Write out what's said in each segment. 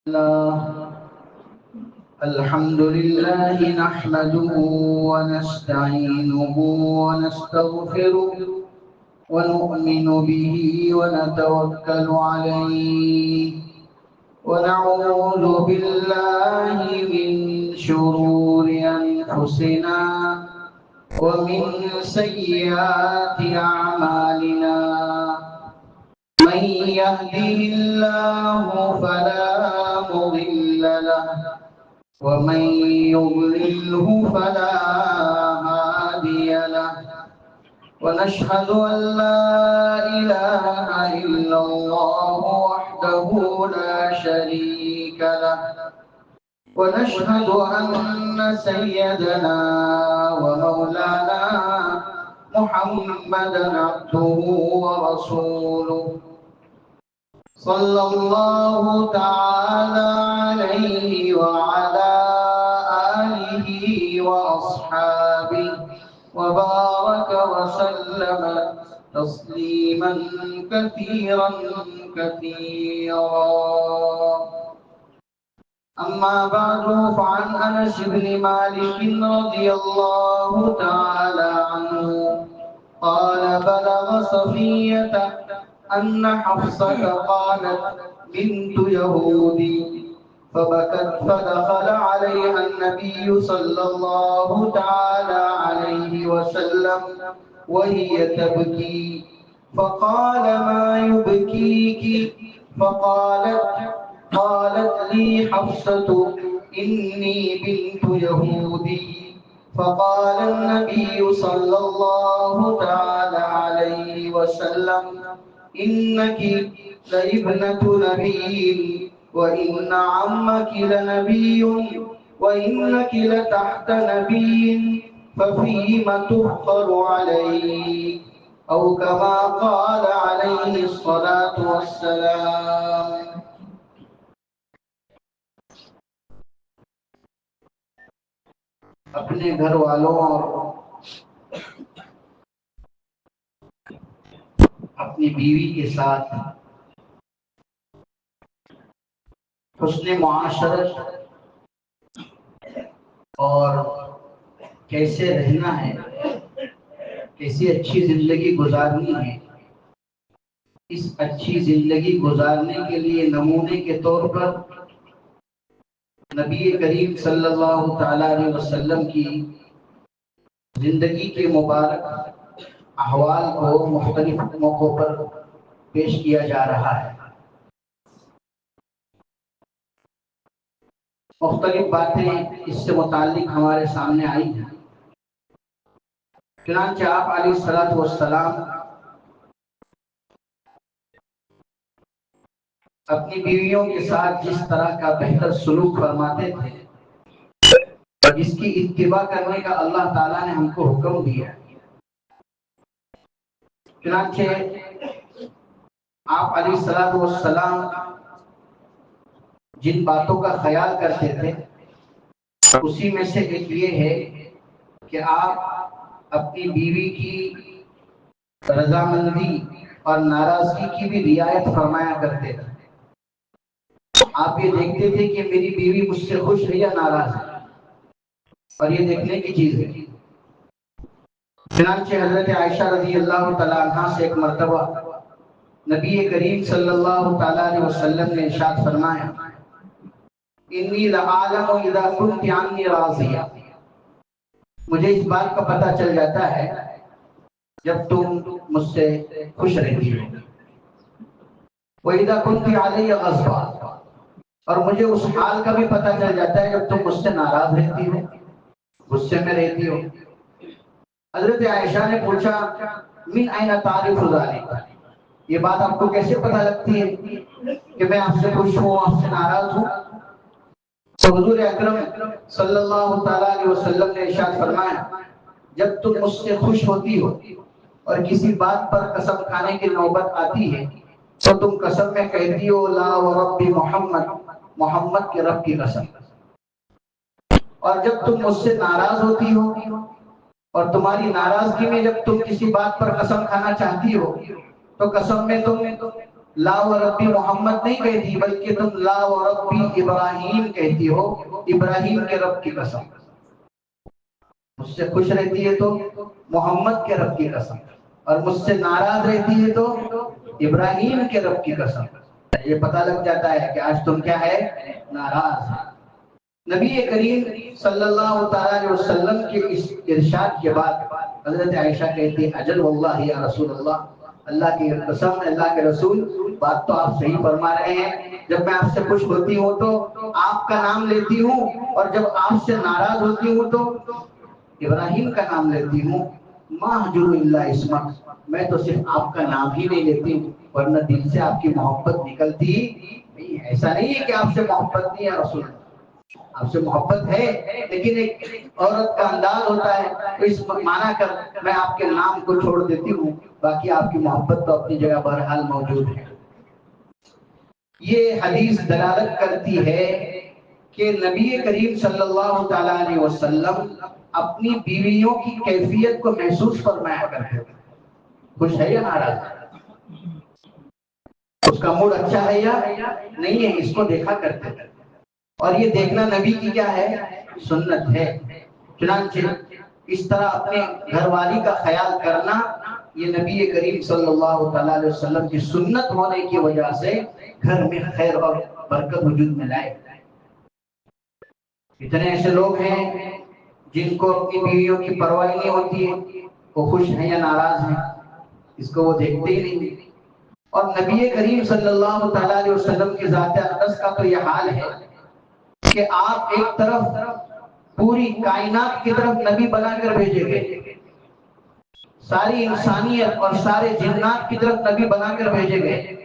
الله. الحمد لله نحمده ونستعينه ونستغفره ونؤمن به ونتوكل عليه ونعوذ بالله من شرور أنفسنا ومن سيئات أعمالنا. من يهده الله فلا مضل له ومن يضلله فلا هادي له. ونشهد أن لا إله إلا الله وحده لا شريك له. ونشهد أن سيدنا ومولانا محمدا عبده ورسوله صلى الله تعالى عليه وعلى آله وأصحابه وبارك وسلم تسليما كثيرا كثيرا. أما بعد فعن أنس بن مالك رضي الله تعالى عنه قال بلغ صفية أن حفصة قالت بنت يهودي فبكت فدخل عليها النبي صلى الله تعالى عليه وسلم وهي تبكي فقال ما يبكيك؟ قالت لي حفصة إني بنت يهودي. فقال النبي صلى الله تعالى عليه وسلم إنك لابنة نبي وإن عمك لنبي وإنك لتحت نبي ففيم تفخر عليه أو كما قال عليه الصلاة والسلام. اپنے گھر والوں اور اپنی بیوی کے ساتھ حسن معاشرت اور کیسے رہنا ہے، کیسی اچھی زندگی گزارنی ہے، اس اچھی زندگی گزارنے کے لیے نمونے کے طور پر نبی کریم صلی اللہ تعالی علیہ وسلم کی زندگی کے مبارک احوال کو مختلف موقعوں پر پیش کیا جا رہا ہے. مختلف باتیں اس سے متعلق ہمارے سامنے آئی ہیں. چنانچہ آپ علیہ الصلوۃ والسلام اپنی بیویوں کے ساتھ جس طرح کا بہتر سلوک فرماتے تھے اور جس کی اتباع کرنے کا اللہ تعالیٰ نے ہم کو حکم دیا. چنانچہ آپ علیہ الصلوۃ والسلام جن باتوں کا خیال کرتے تھے اسی میں سے ایک یہ ہے کہ آپ اپنی بیوی کی رضامندی اور ناراضگی کی بھی رعایت فرمایا کرتے تھے. آپ یہ دیکھتے تھے کہ میری بیوی مجھ سے خوش ہے یا ناراض ہے، اور یہ دیکھنے کی چیز ہے. چنانچہ حضرت عائشہ رضی اللہ تعالیٰ عنہ سے ایک مرتبہ نبی کریم صلی اللہ تعالیٰ علیہ وسلم نے ارشاد فرمایا انی لعالم اذا كنت عنی راضیہ، مجھے اس بات کا پتہ چل جاتا ہے جب تم مجھ سے خوش رہتی ہو. وَإِذَا كُنْتِ عَلَيَّ غَضْبًا، اور مجھے اس حال کا بھی پتہ چل جاتا ہے جب تم مجھ سے ناراض رہتی ہو، غصے میں رہتی ہو. حضرت عائشہ نے پوچھا من أين تعرف ذلك، یہ بات آپ کو کیسے پتہ لگتی ہے کہ میں آپ سے خوش ہوں، آپ سے ناراض ہوں؟ تو حضور اکرم صلی اللہ تعالیٰ علیہ وسلم نے ارشاد فرمایا جب تم مجھ سے خوش ہوتی ہو اور کسی بات پر قسم کھانے کی نوبت آتی ہے تو تم قسم میں کہتی ہو لا ورب محمد، محمد کے رب کی قسم. اور جب تم مجھ سے ناراض ہوتی ہو اور تمہاری ناراضگی میں جب تم کسی بات پر قسم کھانا چاہتی ہو تو قسم میں تم لا و ربی محمد نہیں کہتی، بلکہ تم لا و ربی ابراہیم کہتی ہو، ابراہیم کے رب کی قسم۔ مجھ سے خوش رہتی ہے تو محمد کے رب کی قسم، اور مجھ سے ناراض رہتی ہے تو ابراہیم کے رب کی قسم۔ یہ پتہ لگ جاتا ہے کہ آج تم کیا ہے، ناراض ہے۔ نبی کریم صلی اللہ تعالی علیہ وسلم کے اس ارشاد کے بعد حضرت عائشہ کہتی ہے اجل واللہ یا رسول اللہ، اللہ کی قسم، اللہ کے رسول، بات تو آپ صحیح فرما رہے ہیں۔ جب میں آپ سے خوش ہوتی ہوں تو آپ کا نام لیتی ہوں، اور جب آپ سے ناراض ہوتی ہوں تو ابراہیم کا نام لیتی ہوں۔ ما احجر الا اسمک، میں تو صرف آپ کا نام ہی نہیں لیتی ہوں، ورنہ دل سے آپ کی محبت نکلتی نہیں۔ ایسا نہیں ہے کہ آپ سے محبت نہیں ہے رسول اللہ، آپ سے محبت ہے، لیکن ایک عورت کا انداز ہوتا ہے، تو اس معنی کر میں آپ کے نام کو چھوڑ دیتی ہوں، باقی آپ کی محبت تو اپنی جگہ بہرحال موجود ہے۔ یہ حدیث دلالت کرتی ہے کہ نبی کریم صلی اللہ تعالی علیہ وسلم اپنی بیویوں کی کیفیت کو محسوس فرمایا کرتے تھے۔ خوش ہے یا ناراض، اس کا موڈ اچھا ہے یا نہیں ہے، اس کو دیکھا کرتے تھے، اور یہ دیکھنا نبی کی کیا ہے، سنت ہے۔ چنانچہ اس طرح اپنے گھر والی کا خیال کرنا یہ نبی کریم صلی اللہ تعالی علیہ وسلم کی سنت ہونے کی وجہ سے گھر میں خیر اور برکت وجود میں لائے۔ اتنے ایسے لوگ ہیں جن کو اپنی بیویوں کی پرواہ نہیں ہوتی ہے، وہ خوش ہیں یا ناراض ہیں اس کو وہ دیکھتے ہی نہیں۔ اور نبی کریم صلی اللہ تعالی علیہ وسلم کی ذات اقدس کا تو یہ حال ہے کہ آپ ایک طرف پوری کائنات کی طرف نبی بنا کر بھیجے گئے، ساری انسانیت اور سارے جنات کی طرف نبی بنا کر بھیجے گئے۔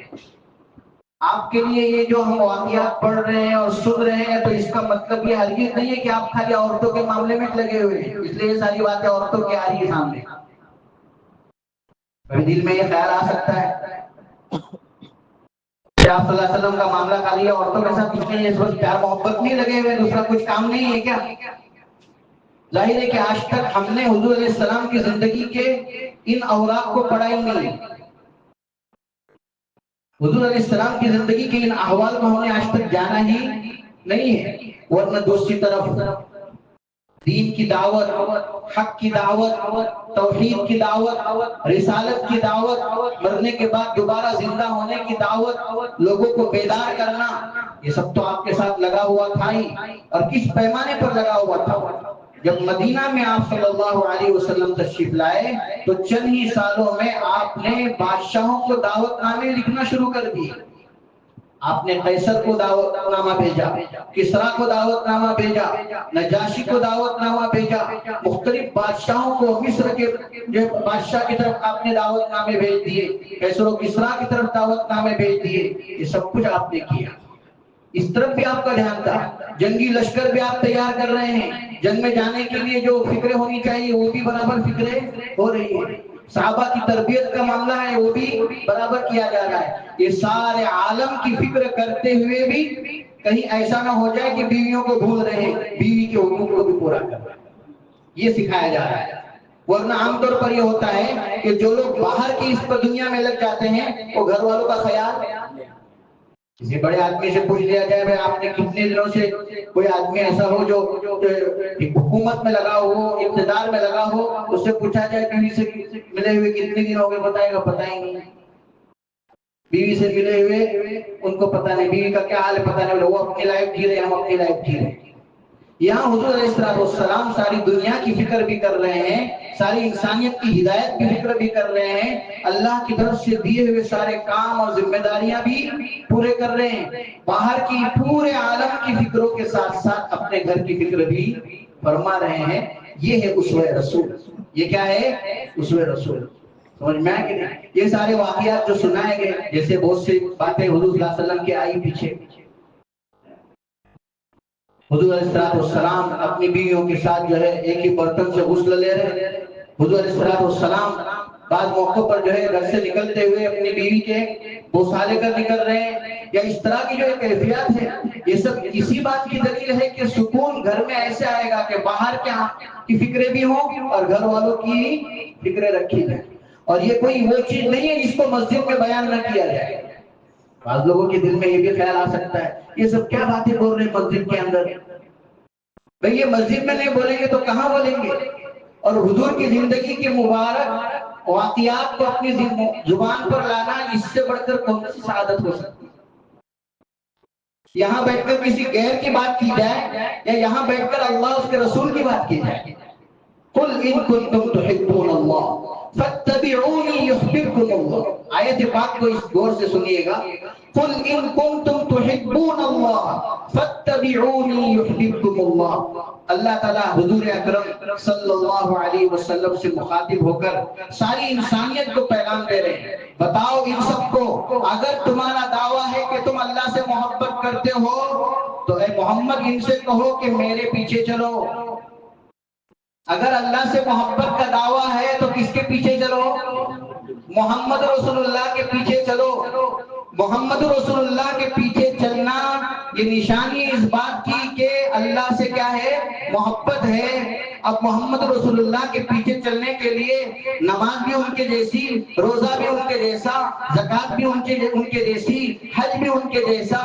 آپ کے لیے یہ جو ہم واقعات پڑھ رہے ہیں اور سن رہے ہیں، تو اس کا مطلب یہ ہرگز نہیں ہے کہ آپ خالی عورتوں کے معاملے میں لگے ہوئے ہیں، اس لیے یہ ساری باتیں عورتوں کی آ رہی ہے سامنے۔ دل میں یہ خیال آ سکتا ہے کہ آپ صلی اللہ علیہ وسلم کا معاملہ خالی عورتوں کے ساتھ کچھ نہیں ہے، اس وقت پیار محبت نہیں لگے ہوئے، دوسرا کچھ کام نہیں ہے کیا؟ ظاہر ہے کہ آج تک ہم نے حضور علیہ السلام کی زندگی کے ان اوراق کو پڑھا ہی نہیں، حضور علیہ السلام کی زندگی کے ان احوال کو ہم نے آج تک جانا ہی نہیں ہے۔ ورنہ دوسری طرف دین کی دعوت، حق کی دعوت، توحید کی دعوت، رسالت کی دعوت، مرنے کے بعد دوبارہ زندہ ہونے کی دعوت، لوگوں کو بیدار کرنا، یہ سب تو آپ کے ساتھ لگا ہوا تھا ہی، اور کس پیمانے پر لگا ہوا تھا۔ جب مدینہ میں آپ صلی اللہ علیہ وسلم تشریف لائے تو چند ہی سالوں میں آپ نے بادشاہوں کو دعوت نامے لکھنا شروع کر دیے۔ آپ نے قیصر کو دعوت نامہ بھیجا، کسریٰ کو دعوت نامہ بھیجا، نجاشی کو دعوت نامہ بھیجا، مختلف بادشاہوں کو، مصر کے جو بادشاہ کی طرف آپ نے دعوت نامے بھیج دیے، قیصر و کسریٰ کی طرف دعوت نامے بھیج دیے۔ یہ سب کچھ آپ نے کیا، اس طرف بھی آپ کا دھیان تھا، جنگی لشکر بھی آپ تیار کر رہے ہیں، جنگ میں جانے کے لیے جو فکریں ہونی چاہیے وہ بھی برابر فکریں ہو رہی ہیں، صحابہ کی تربیت کا معاملہ ہے وہ بھی برابر کیا جا رہا ہے۔ یہ سارے عالم کی فکر کرتے ہوئے بھی کہیں ایسا نہ ہو جائے کہ بیویوں کو بھول رہے ہیں، بیوی کے حقوق کو بھی پورا کر رہے ہیں، یہ سکھایا جا رہا ہے۔ ورنہ عام طور پر یہ ہوتا ہے کہ جو لوگ باہر کی اس دنیا میں لگ جاتے ہیں وہ گھر والوں کا خیال، کسی بڑے آدمی سے پوچھ لیا جائے بھائی آپ نے کتنے دنوں سے، کوئی آدمی ایسا ہو جو حکومت میں لگا ہو، اقتدار میں لگا ہو، اس سے پوچھا جائے بیوی سے ملے ہوئے کتنے دن ہو گئے، بتائے گا پتہ ہی نہیں۔ بیوی سے ملے ہوئے ان کو پتہ نہیں، بیوی کا کیا حال ہے پتہ نہیں، وہ اپنی لائف جی رہے ہیں، ہم اپنی لائف جی رہے ہیں۔ یہاں حضور علیہ السلام ساری دنیا کی فکر بھی کر رہے ہیں، ساری انسانیت کی ہدایت کی فکر بھی کر رہے ہیں، اللہ کی طرف سے دیے ہوئے سارے کام اور ذمہ داریاں بھی پورے کر رہے ہیں، باہر کی پورے عالم کی فکروں کے ساتھ ساتھ اپنے گھر کی فکر بھی فرما رہے ہیں۔ یہ ہے اسوہ رسول۔ یہ کیا ہے؟ اسوہ رسول۔ سمجھ میں آئے کہ نہیں؟ یہ سارے واقعات جو سنائے گئے، جیسے بہت سی باتیں حضور صلی اللہ علیہ وسلم کی آئی پیچھے، حضور علیہ السلام اپنی بیویوں کے ساتھ جو ہے ایک ہی برتن سے غسل لے رہے ہیں۔ حضور علیہ السلام بعض موقع پر جو ہے گھر سے نکلتے ہوئے اپنی بیوی کے بوسہ لے کر نکل رہے ہیں، یا اس طرح کی جو کیفیات ہے، یہ سب اسی بات کی دلیل ہے کہ سکون گھر میں ایسے آئے گا کہ باہر کیا کی فکریں بھی ہوں اور گھر والوں کی فکریں رکھی جائیں۔ اور یہ کوئی وہ چیز نہیں ہے جس کو مسجد میں بیان نہ کیا جائے، بعض لوگوں کے دل میں یہ بھی خیال آ سکتا ہے یہ سب کیا باتیں بول رہے ہیں مسجد کے اندر. بھئی یہ مسجد میں نہیں بولیں گے تو کہاں بولیں گے؟ اور حضور کی زندگی کے مبارک واقعات کو اپنی زبان پر لانا اس سے بڑھ کر کون سی سعادت ہو سکتی ہے؟ یہاں بیٹھ کر کسی غیر کی بات کی جائے یا یہاں بیٹھ کر اللہ اس کے رسول کی بات کی جائے. قل ان کنتم تحبون اللہ فاتبعونی یحببکم اللہ. آیت پاک کو اس غور سے سنیے گا. قل ان کنتم تحبون اللہ فاتبعونی یحببکم اللہ. اللہ تعالیٰ حضور اکرم صلی اللہ علیہ وسلم سے مخاطب ہو کر ساری انسانیت کو پیغام دے رہے ہیں. بتاؤ ان سب کو اگر تمہارا دعویٰ ہے کہ تم اللہ سے محبت کرتے ہو تو اے محمد ان سے کہو کہ میرے پیچھے چلو. اگر اللہ سے محبت کا دعویٰ ہے تو کس کے پیچھے چلو؟ محمد رسول اللہ کے پیچھے چلو. محمد رسول اللہ کے پیچھے چلنا یہ نشانی اس بات کی کہ اللہ سے کیا ہے؟ محبت ہے. اب محمد رسول اللہ کے پیچھے چلنے کے لیے نماز بھی ان کے جیسی، روزہ بھی ان کے جیسا، زکوٰۃ بھی ان کے جیسی، حج بھی ان کے جیسا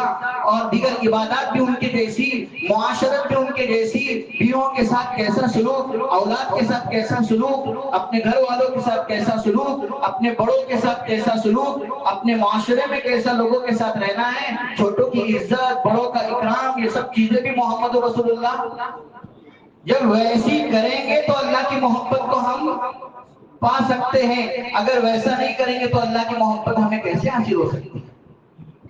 اور دیگر عبادات بھی ان کے جیسی، معاشرت بھی ان کے جیسی، بیووں کے ساتھ کیسا سلوک، اولاد کے ساتھ کیسا سلوک، اپنے گھر والوں کے ساتھ کیسا سلوک، اپنے بڑوں کے ساتھ کیسا سلوک، اپنے معاشرے میں کیسا لوگوں کے ساتھ رہنا ہے، چھوٹوں کی عزت، بڑوں کا اکرام، یہ سب چیزیں بھی محمد رسول اللہ جب ویسی کریں گے تو اللہ کی محبت کو ہم پا سکتے ہیں. اگر ویسا نہیں کریں گے تو اللہ کی محبت ہمیں کیسے حاصل ہو سکتی ہے؟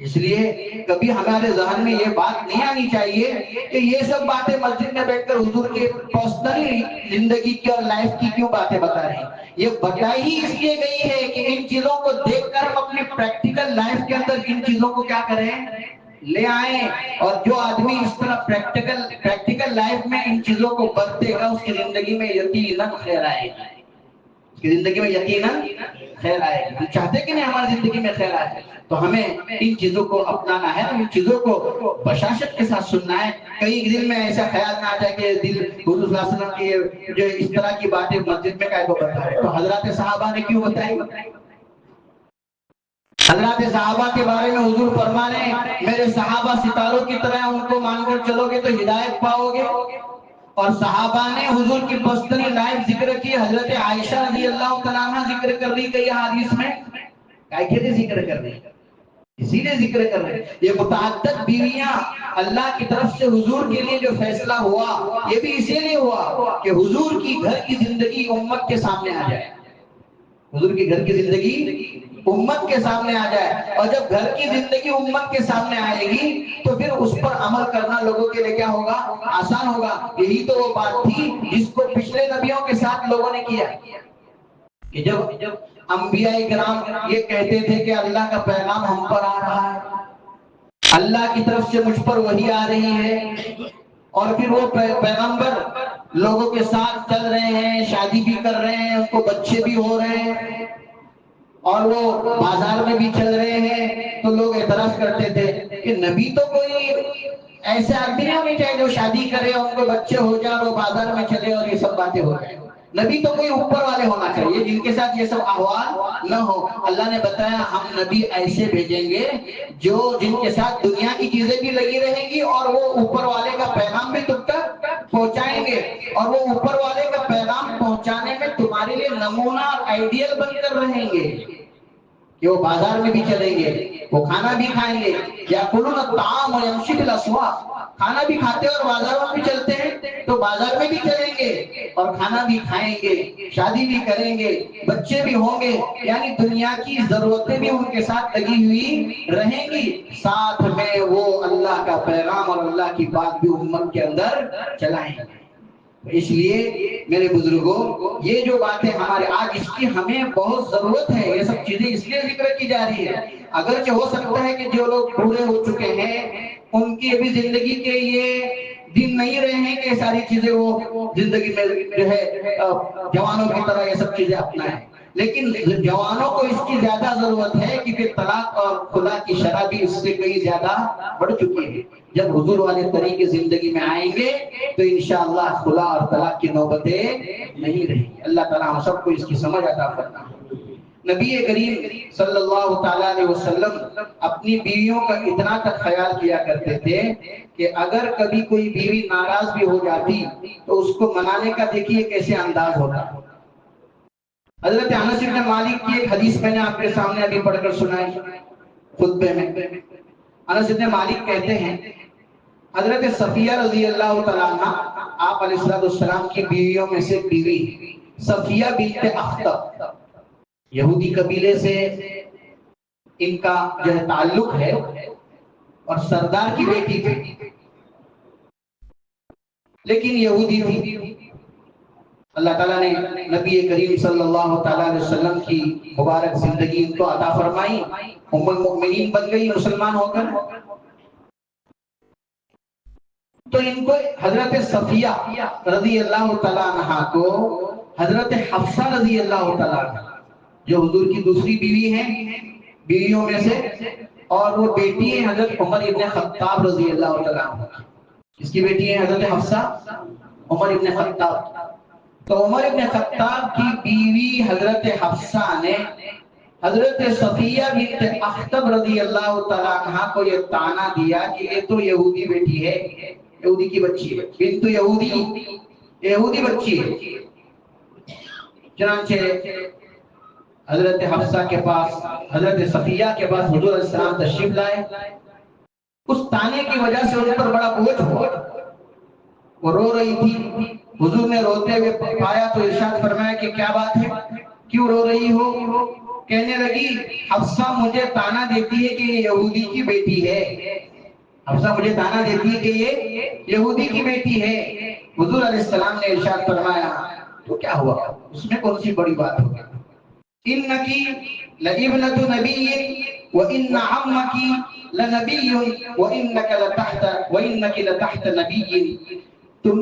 اس لیے کبھی ہمارے ذہن میں یہ بات نہیں آنی چاہیے کہ یہ سب باتیں مسجد میں بیٹھ کر حضور کے پرسنلی زندگی کی اور لائف کی کیوں باتیں بتا رہے ہیں. یہ بتائی ہی اس لیے گئی ہے کہ ان چیزوں کو دیکھ کر ہم اپنی پریکٹیکل لائف کے اندر ان چیزوں کو کیا کریں؟ لے آئیں. اور جو آدمی اس طرح پریکٹیکل لائف میں ان چیزوں کو برتے گا اس کی زندگی میں یقیناً خیر آئے گی. اس کی زندگی میں یقیناً خیر آئے گی. ہم چاہتے کہ نہیں ہماری زندگی میں خیر آئے تو ہمیں ان چیزوں کو اپنانا ہے، ان چیزوں کو بشاشت کے ساتھ سننا ہے. کئی دل میں ایسا خیال نہ آ جائے کہ دل حضور صلی اللہ علیہ وسلم کی جو اس طرح کی باتیں مسجد میں کائے کو بتا رہے تو حضرات صحابہ نے کیوں بتائی؟ حضرات صحابہ کے بارے میں حضور فرما رہے ہیں میرے صحابہ ستاروں کی طرح، ان کو مان کر چلو گے تو ہدایت پاؤ گے. اور صحابہ نے حضور کی پرسنل لائف ذکر کی. حضرت عائشہ رضی اللہ تعالیٰ عنہ ذکر کر رہی کئی حدیث میں. کیا ذکر کر رہی؟ اسی لیے ذکر کر رہے ہیں. یہ متعدد بیویاں اللہ کی طرف سے حضور کے لیے جو فیصلہ ہوا یہ بھی اسی لیے ہوا کہ حضور کی گھر کی زندگی امت کے سامنے آ جائے. حضور کی گھر کی زندگی امت کے سامنے آ جائے. اور جب گھر کی زندگی امت کے سامنے آئے گی تو پھر اس پر عمل کرنا لوگوں کے لیے کیا ہوگا؟ آسان ہوگا. یہی تو وہ بات تھی جس کو پچھلے نبیوں کے ساتھ لوگوں نے کیا کہ جب انبیاء کرام یہ کہتے تھے کہ اللہ کا پیغام ہم پر آ رہا ہے، اللہ کی طرف سے مجھ پر وحی آ رہی ہے، اور پھر وہ پیغمبر لوگوں کے ساتھ چل رہے ہیں، شادی بھی کر رہے ہیں، ان کو بچے بھی ہو رہے ہیں اور وہ بازار میں بھی چل رہے ہیں، تو لوگ اعتراض کرتے تھے کہ نبی تو کوئی ایسے آدمی نہیں ہونے چاہیے جو شادی کرے اور ان کو بچے ہو جائے اور وہ بازار میں چلے اور یہ سب باتیں ہو جائیں. نبی تو کوئی اوپر والے ہونا چاہیے جن کے ساتھ یہ سب احوال نہ ہو. اللہ نے بتایا ہم نبی ایسے بھیجیں گے جن کے ساتھ دنیا کی چیزیں بھی لگی رہیں گی اور وہ اوپر والے کا پیغام بھی تم تک پہنچائیں گے، اور وہ اوپر والے کا پیغام پہنچانے میں تمہارے لیے نمونہ اور آئیڈیل بن کر رہیں گے کہ وہ بازار میں بھی چلیں گے، وہ کھانا بھی کھائیں گے. یأکلون الطعام ویمشون فی الاسواق، کھانا بھی کھاتے اور بازاروں میں بھی چلتے ہیں تو بازار میں بھی چلیں گے اور کھانا بھی کھائیں گے، شادی بھی کریں گے، بچے بھی ہوں گے. یعنی دنیا کی ضرورتیں بھی ان کے ساتھ لگی ہوئی رہیں گی، ساتھ میں وہ اللہ کا پیغام اور اللہ کی بات بھی امت کے اندر چلائیں گے. اس لیے میرے بزرگوں یہ جو باتیں ہمارے آج اس کی ہمیں بہت ضرورت ہے. یہ سب چیزیں اس لیے ذکر کی جا رہی ہے اگرچہ ہو سکتا ہے کہ جو لوگ بوڑھے ہو چکے ہیں ان کی ابھی زندگی کے یہ دن نہیں رہے ہیں کہ ساری چیزیں وہ زندگی میں جو ہے جوانوں کی طرح یہ سب چیزیں اپنائیں، لیکن جوانوں کو اس کی زیادہ ضرورت ہے کیونکہ طلاق اور خلا کی شرح بھی اس سے کئی زیادہ بڑھ چکی ہے. جب حضور والے طریقے زندگی میں آئیں گے تو انشاءاللہ خلا اور طلاق کی نوبتیں نہیں رہیں گی. اللہ تعالیٰ ہم سب کو اس کی سمجھ عطا فرمائے. نبی کریم صلی اللہ تعالیٰ علیہ وسلم اپنی بیویوں کا اتنا تک خیال کیا کرتے تھے کہ اگر کبھی کوئی بیوی ناراض بھی ہو جاتی تو اس کو منانے کا دیکھیے کیسے انداز ہوتا. حضرت انس بن مالک کی ایک حدیث میں نے آپ کے سامنے ابھی پڑھ کر سنائی خطبے میں. انس بن مالک کہتے ہیں حضرت صفیہ رضی اللہ تعالیٰ عنہ آپ علیہ السلام کی بیویوں میں سے بیوی صفیہ بنت اخطب، یہودی قبیلے سے ان کا جو ہے تعلق ہے اور سردار کی بیٹی تھی لیکن یہودی تھی. اللہ تعالیٰ نے نبی کریم صلی اللہ تعالیٰ علیہ وسلم کی مبارک زندگی ان کو عطا فرمائی، ام المؤمنین بن گئی مسلمان ہو کر. تو ان کو حضرت صفیہ رضی اللہ تعالیٰ عنہ کو حضرت حفصہ رضی اللہ تعالیٰ عنہ جو حضور کی دوسری بیوی ہیں بیویوں میں سے، اور وہ بیٹی ہیں حضرت عمر ابن خطاب رضی اللہ تعالیٰ عنہ. اس کی بیٹی ہے حضرت حفصہ، عمر ابن خطاب. تو عمر ابن خطاب کی بیوی حضرت حفصہ نے حضرت صفیہ بنت اخطب رضی اللہ تعالیٰ عنہ کو یہ طعنہ دیا کہ یہ تو یہودی بیٹی ہے، یہودی کی بچی ہے، بنت یہودی، یہودی بچی ہے. چنانچہ حضرت حفصہ کے پاس، حضرت صفیہ کے پاس حضور علیہ السلام تشریف لائے. اس طعنے کی وجہ سے ان پر بڑا بوجھ ہوا، وہ رو رہی تھی. حضور نے روتے ہوئے پایا تو ارشاد فرمایا کہ کیا بات ہے، کیوں رو رہی ہو؟ کہنے لگی حفصہ مجھے طعنہ دیتی ہے کہ یہ یہودی کی بیٹی ہے، حفصہ مجھے طعنہ دیتی ہے کہ یہ یہودی کی بیٹی ہے. حضور علیہ السلام نے ارشاد فرمایا تو کیا ہوا، اس میں کون سی بڑی بات ہوگی؟ انکی لابنۃ نبی وان عمکی لنبی وانک لتحت نبی. تم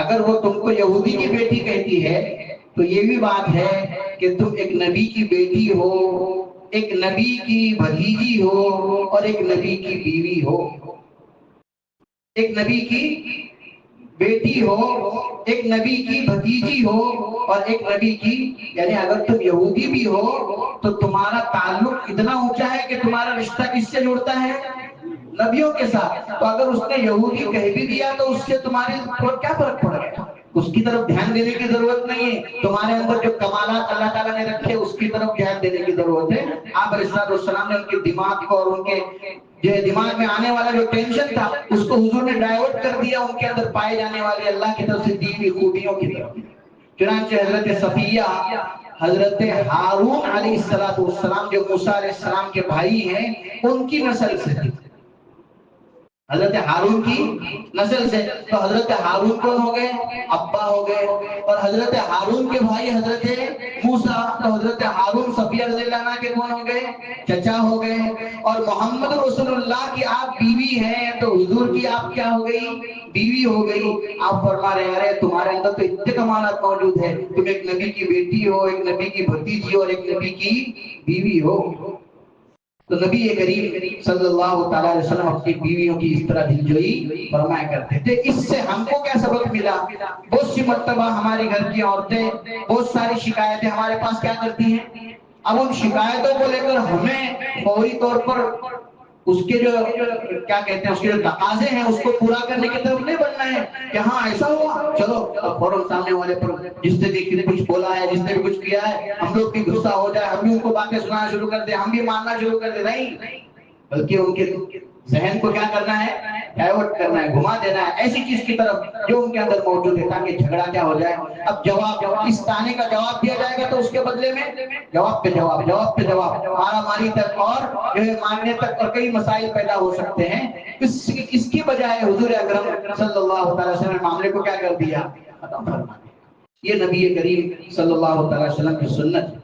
اگر وہ تم کو یہودی کی بیٹی کہتی ہے تو یہ بھی بات ہے کہ تم ایک نبی کی بیٹی ہو، ایک نبی کی بھتیجی ہو اور ایک نبی کی بیوی ہو. ایک نبی کی بیٹی ہو، ایک نبی کی بھتیجی ہو اور ایک نبی کی، یعنی اگر تم یہودی بھی ہو تو تمہارا تعلق اتنا اونچا ہے کہ تمہارا رشتہ کس سے جڑتا ہے؟ نبیوں کے ساتھ. تو اگر اس نے یہودی کہہ بھی دیا تو اس سے تمہارے کیا فرق پڑ گیا؟ اس کی طرف دھیان دینے کی ضرورت نہیں ہے. تمہارے اندر جو کمالات اللہ تعالیٰ نے رکھے اس کی طرف دھیان دینے کی ضرورت ہے. آپ علیہ السلام نے ان کے دماغ کو اور ان کے جو دماغ میں آنے والا جو ٹینشن تھا اس کو حضور نے ڈائیورٹ کر دیا ان کے اندر پائے جانے والے اللہ کی طرف سے دی ہوئی خوبیوں کی طرف. چنانچہ حضرت صفیہ حضرت ہارون علیہ السلام جو موسیٰ علیہ السلام کے بھائی ہیں ان کی نسل سے تھی، حضرت ہارون کی نسل سے. تو حضرت ہارون کون ہو گئے؟ ابا ہو گئے. اور حضرت ہارون کے بھائی حضرت موسیٰ، تو حضرت ہارون صفیہ رضی اللہ عنہ کے کون ہو گئے؟ چچا ہو گئے. اور محمد رسول اللہ کی آپ بیوی ہیں تو حضور کی آپ کیا ہو گئی؟ بیوی ہو گئی. آپ فرما رہے ہیں ارے تمہارے اندر تو اتنے کمالات موجود ہیں، تم ایک نبی کی بیٹی ہو، ایک نبی کی بھتیجی اور ایک نبی کی بیوی ہو. تو نبی کریم صلی اللہ تعالیٰ علیہ وسلم اپنی بیویوں کی اس طرح دلجوئی فرمایا کرتے تھے. اس سے ہم کو کیا سبق ملا؟ بہت سی مرتبہ ہمارے گھر کی عورتیں بہت ساری شکایتیں ہمارے پاس کیا کرتی ہیں، اب ان شکایتوں کو لے کر ہمیں فوری طور پر اس کے جو کیا کہتے ہیں اس کے جو تقاضے ہیں اس کو پورا کرنے کی طرف نہیں بڑھنا ہے کہ ہاں ایسا ہوا چلو فوراً سامنے والے پر جس نے بھی کچھ بولا ہے، جس نے بھی کچھ کیا ہے، ہم لوگ بھی غصہ ہو جائے، ہم بھی ان کو باتیں سنانا شروع کر دیں، ہم بھی ماننا شروع کر دیں. نہیں، بلکہ ان کے ذہن کو کیا کرنا ہے؟ ڈائیورٹ کرنا ہے، گھما دینا ہے ایسی چیز کی طرف جو ان کے اندر موجود ہے تاکہ جھگڑا کیا ہو جائے. اب جواب اس طعنہ کا جواب دیا جائے گا تو اس کے بدلے میں جواب پہ جواب، جواب پہ جواب، مارا ماری تک اور جو ہے ماننے تک اور کئی مسائل پیدا ہو سکتے ہیں. اس کی بجائے حضور اکرم صلی اللہ تعالی وسلم نے معاملے کو کیا کر دیا؟ ختم فرما دیا. یہ نبی کریم صلی اللہ تعالی وسلم کی سنت.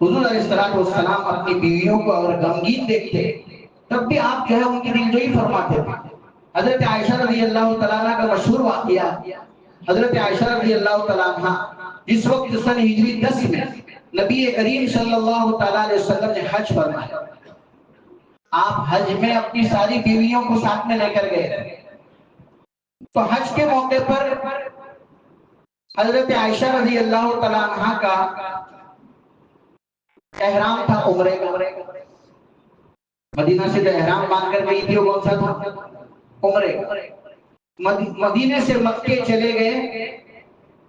حضور علیہ السلام اپنی بیویوں کو اگر غمگین دیکھتے تب بھی آپ جو ہے ان کی دلجوئی فرماتے تھے. حضرت عائشہ رضی اللہ تعالیٰ عنہ کا مشہور واقعہ، حضرت عائشہ رضی اللہ تعالیٰ عنہ جس وقت سن ہجری 10 میں نبی کریم صلی اللہ تعالیٰ علیہ وسلم نے حج فرمایا، آپ حج میں اپنی ساری بیویوں کو ساتھ میں لے کر گئے. تو حج کے موقع پر حضرت عائشہ رضی اللہ تعالیٰ عنہ کا احرام تھا عمرے کا، مدینہ سے جو احرام باندھ کر گئی تھی وہ کون سا تھا؟ عمرے کا۔ مدینے سے مکے چلے گئے،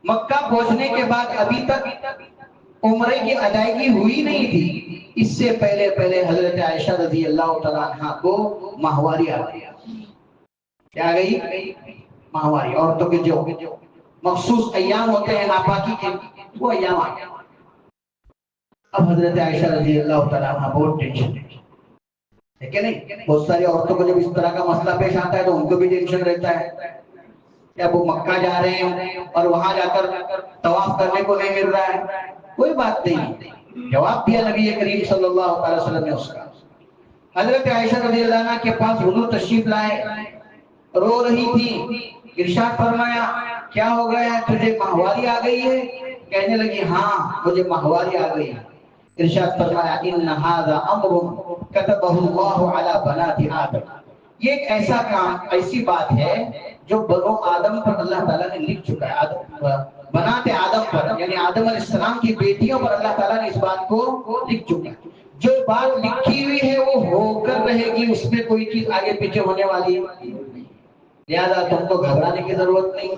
مکہ پہنچنے کے بعد ابھی تک عمرے کی ادائیگی ہوئی نہیں تھی، اس سے پہلے حضرت عائشہ رضی اللہ تعالیٰ عنہ کو ماہواری آ گئی۔ کیا گئی؟ ماہواری۔ عورتوں کے جو مخصوص ایام ہوتے ہیں ناپاکی کے، وہ ایام آ گئے۔ اب حضرت عائشہ رضی اللہ تعالیٰ عنہ بہت ٹینشن ہے کہ نہیں؟ بہت ساری عورتوں کو جب اس طرح کا مسئلہ پیش آتا ہے تو ان کو بھی ٹینشن رہتا ہے کہ اب وہ مکہ جا رہے ہیں اور وہاں جا کر طواف کرنے کو نہیں مل رہا ہے۔ کوئی بات نہیں، جواب دیا نبی کریم صلی اللہ علیہ وسلم نے اس کا۔ حضرت عائشہ رضی اللہ عنہ کے پاس حضور تشریف لائے، رو رہی تھی، ارشاد فرمایا کیا ہو گیا، تجھے ماہواری آ گئی ہے؟ کہنے لگی ہاں مجھے ماہواری آ گئی۔ ارشاد فرمایا ان ھذا امر كتبه الله على بنات آدم، یہ ایک ایسا کام، ایسی بات ہے جو بنو آدم پر اللہ تعالیٰ نے لکھ چکا ہے، بنات آدم پر یعنی آدم علیہ السلام کی بیٹیوں پر اللہ تعالیٰ نے اس بات کو لکھ چکا ہے۔ جو بات لکھی ہوئی ہے وہ ہو کر رہے گی، اس میں کوئی چیز آگے پیچھے ہونے والی ہے، لہذا تم کو گھبرانے کی ضرورت نہیں۔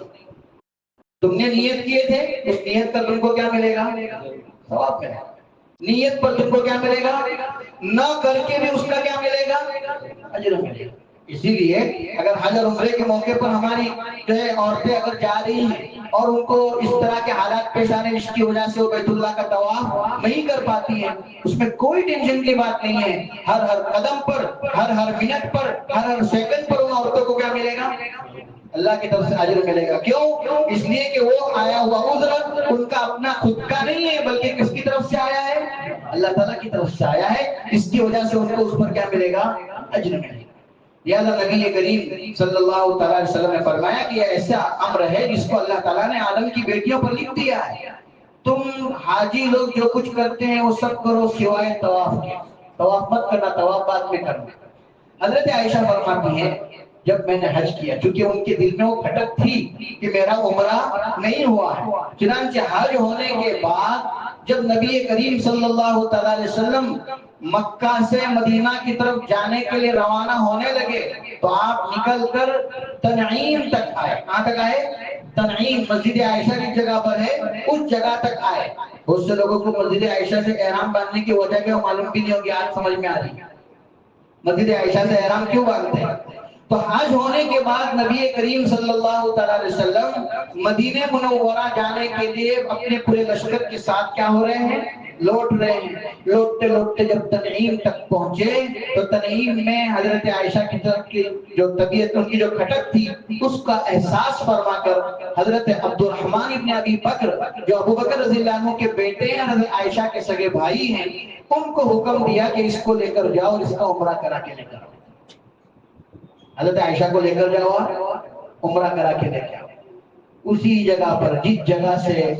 تم نے نیت کیے تھے، اس نیت پر تم کو کیا ملے گا؟ ثواب ملے گا۔ نیت پر تم کو کیا ملے گا؟ نہ کر کے بھی اس کا کیا ملے گا؟ اجر ملے گا۔ اسی لیے اگر حج اور عمرے کے موقع پر ہماری جو ہے عورتیں اگر جا رہی ہیں اور ان کو اس طرح کے حالات پیش آنے جس کی وجہ سے وہ بیت اللہ کا طواف نہیں کر پاتی ہیں، اس میں کوئی ٹینشن کی بات نہیں ہے۔ ہر قدم پر، ہر منٹ پر، ہر سیکنڈ پر ان عورتوں کو کیا ملے گا؟ اللہ کی طرف سے اجر ملے گا۔ کیوں؟ اس لیے کہ وہ آیا ہوا عذر ان کا اپنا خود کا نہیں ہے، بلکہ کس کی طرف سے آیا ہے؟ اللہ تعالیٰ کی طرف سے آیا ہے، اس کی وجہ سے ان کو اس پر کیا ملے گا؟ اجر ملے گا۔ لہذا نبی کریم صلی اللہ تعالیٰ علیہ وسلم نے فرمایا کہ یہ ایسا امر ہے جس کو اللہ تعالیٰ نے آدم کی بیٹیوں پر لکھ دیا ہے۔ تم حاجی لوگ جو کچھ کرتے ہیں وہ سب کرو سوائے طواف کے، طواف مت کرنا، طواف بعد میں کرنا۔ حضرت عائشہ فرماتی ہے جب میں نے حج کیا، چونکہ ان کے دل میں وہ کھٹک تھی کہ میرا عمرہ نہیں ہوا ہے، چنانچہ حج ہونے کے بعد جب نبی کریم صلی اللہ تعالیٰ علیہ وسلم مکہ سے مدینہ کی طرف جانے کے لیے روانہ ہونے لگے تو آپ نکل کر تنعیم تک آئے۔ کہاں تک آئے؟ تنعیم، مسجد عائشہ کی جگہ پر ہے، اس جگہ تک آئے۔ بہت سے لوگوں کو مسجد عائشہ سے احرام باندھنے کی وجہ کیا معلوم بھی نہیں ہوگی، آج سمجھ میں آ رہی ہے مسجد عائشہ سے احرام کیوں باندھتے ہیں۔ تو حج ہونے کے بعد نبی کریم صلی اللہ تعالیٰ علیہ وسلم مدینہ منورہ جانے کے لیے اپنے پورے لشکر کے ساتھ کیا ہو رہے ہیں؟ لوٹ رہے ہیں۔ لوٹتے لوٹتے جب تنعیم تک پہنچے تو تنعیم میں حضرت عائشہ کی طرف کی جو طبیعت ان کی جو کھٹک تھی اس کا احساس فرما کر حضرت عبد الرحمن ابن ابی بکر جو ابو بکر رضی اللہ عنہ کے بیٹے ہیں، حضرت عائشہ کے سگے بھائی ہیں، ان کو حکم دیا کہ اس کو لے کر جاؤ اور اس کا عمرہ کرا کے لے کر آؤ۔ حضرت عائشہ کو لے کر جاؤ، عمرہ کرا کے لے جاؤ۔ اسی جگہ پر جس جگہ سے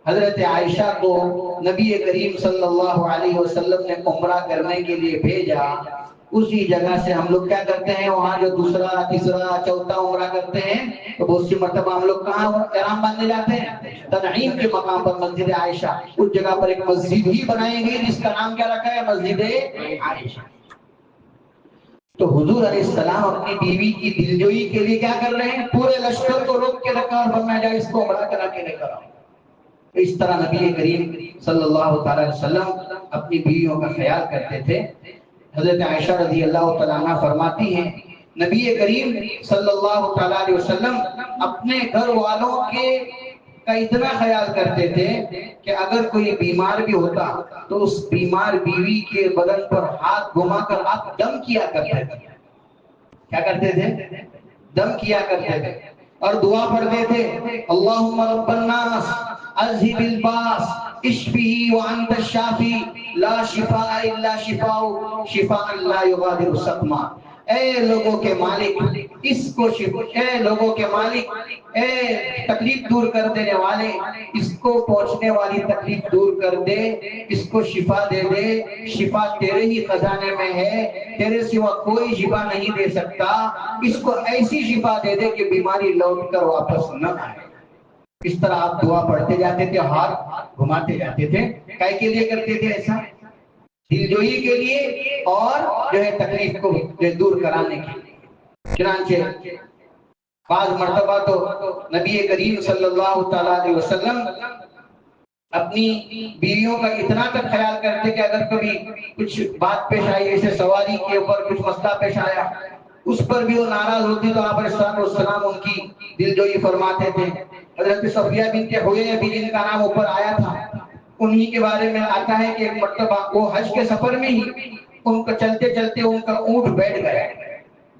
حضرت عائشہ کو نبی کریم صلی اللہ علیہ وسلم نے عمرہ کرنے کے لیے بھیجا، اسی جگہ سے ہم لوگ کیا کرتے ہیں، وہاں جو دوسرا تیسرا چوتھا عمرہ کرتے ہیں تو بہت سی مرتبہ ہم لوگ کہاں احرام باندھنے جاتے ہیں؟ تنعیم کے مقام پر مسجد عائشہ، اس جگہ پر ایک مسجد ہی بنائی گئی جس کا نام کیا رکھا ہے؟ مسجد عائشہ۔ تو حضور علیہ السلام اپنی بیوی کی دلجوئی کے لیے کیا کر رہے ہیں؟ پورے لشکر کو روک کے رکھا اور فرمایا جائے اس کو عمرہ کرا کے لے کر آؤ۔ اس طرح نبی کریم صلی اللہ تعالی وسلم اپنی بیویوں کا خیال کرتے تھے۔ حضرت عائشہ رضی اللہ تعالیٰ عنہ فرماتی ہیں نبی کریم صلی اللہ تعالی علیہ وسلم اپنے گھر والوں کے کا اتنا خیال کرتے تھے کہ اگر کوئی بیمار بھی ہوتا تو اس بیمار بیوی کے بدن پر ہاتھ گھما کر آپ دم کیا کرتے تھے۔ کیا کرتے تھے؟ دم کیا کرتے تھے اور دعا پڑھتے تھے اللہم رب الناس اذہب الباس اشفہ وانت الشافی لا شفاء الا شفاء شفاء لا یغادر سقما۔ اے لوگوں کے مالک اس کو شفا، اے لوگوں کے مالک، اے تکلیف دور کر دینے والے، اس کو پہنچنے والی تکلیف دور کر دے، اس کو شفا دے دے۔ شفا تیرے ہی خزانے میں ہے، تیرے سوا کوئی شفا نہیں دے سکتا۔ اس کو ایسی شفا دے دے کہ بیماری لوٹ کر واپس نہ آئے۔ اس طرح آپ دعا پڑھتے جاتے تھے، ہاتھ گھماتے جاتے تھے۔ کائے کے لیے کرتے تھے ایسا؟ دل جوئی کے لیے اور جو ہے تکلیف کو دور کرانے کے لیے. چنانچہ بعض مرتبہ تو نبی کریم صلی اللہ تعالیٰ علیہ وسلم اپنی بیویوں کا اتنا تک خیال کرتے کہ اگر کبھی کچھ بات پیش آئی، جیسے سواری کے اوپر کچھ مسئلہ پیش آیا، اس پر بھی وہ ناراض ہوتی تو آپ علیہ السلام ان کی دل جوئی فرماتے تھے. حضرت صفیہ بنت حویہ بھی جن کا نام اوپر آیا تھا، انہی کے بارے میں آتا ہے کہ ایک مرتبہ وہ حج کے سفر میں ہی ان کو چلتے چلتے ان کا اونٹ بیٹھ گیا.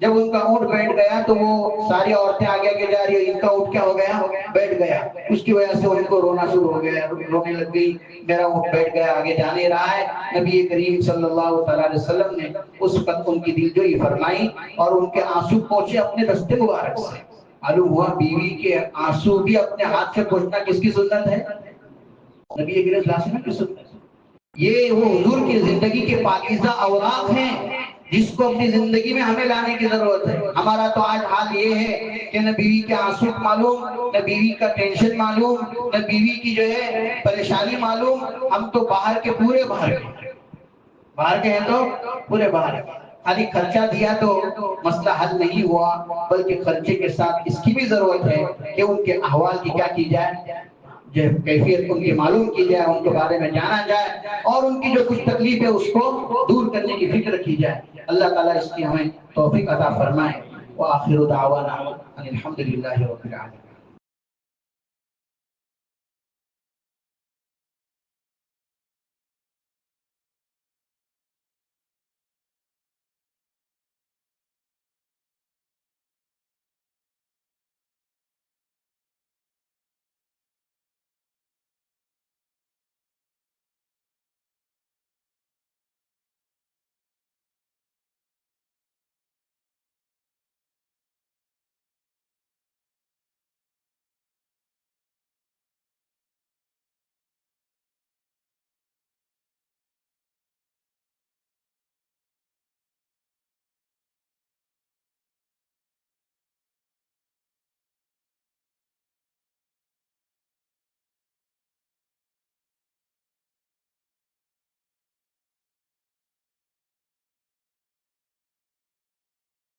جب ان کا اونٹ بیٹھ گیا تو وہ ساری عورتیں آگے آگے جا رہی ہیں، ان کا اونٹ کیا ہو گیا؟ بیٹھ گیا. اس کی وجہ سے ان کو رونا شروع ہو گیا، رونے لگ گئی، میرا اونٹ بیٹھ گیا، آگے جا نہیں رہا ہے. نبی کریم صلی اللہ تعالیٰ علیہ وسلم نے اس وقت ان کی دل جوئی فرمائی اور ان کے آنسو پہنچے اپنے دستے مبارک سے. معلوم ہوا بیوی کے آنسو بھی اپنے ہاتھ سے پہنچنا کس کی سنت ہے؟ نبی کریم صلی اللہ علیہ وسلم کی سنت. یہ وہ حضور کی زندگی کے پاکیزہ اوراق ہیں جس کو اپنی زندگی میں ہمیں لانے کی ضرورت ہے. ہمارا تو آج حال یہ ہے کہ نہ بیوی کے آنسو معلوم، نہ بیوی کا ٹینشن معلوم، نہ بیوی کی جو ہے پریشانی معلوم. ہم تو باہر کے پورے باہر کے ہیں تو پورے باہر. خالی خرچہ دیا تو مسئلہ حل نہیں ہوا، بلکہ خرچے کے ساتھ اس کی بھی ضرورت ہے کہ ان کے احوال کی کیا کی جائے، جو کیفیت ان کی معلوم کی جائے، ان کے بارے میں جانا جائے اور ان کی جو کچھ تکلیف ہے اس کو دور کرنے کی فکر کی جائے. اللہ تعالیٰ اس کی ہمیں توفیق عطا فرمائے. وآخر دعوانا الحمدللہ رب العالمین.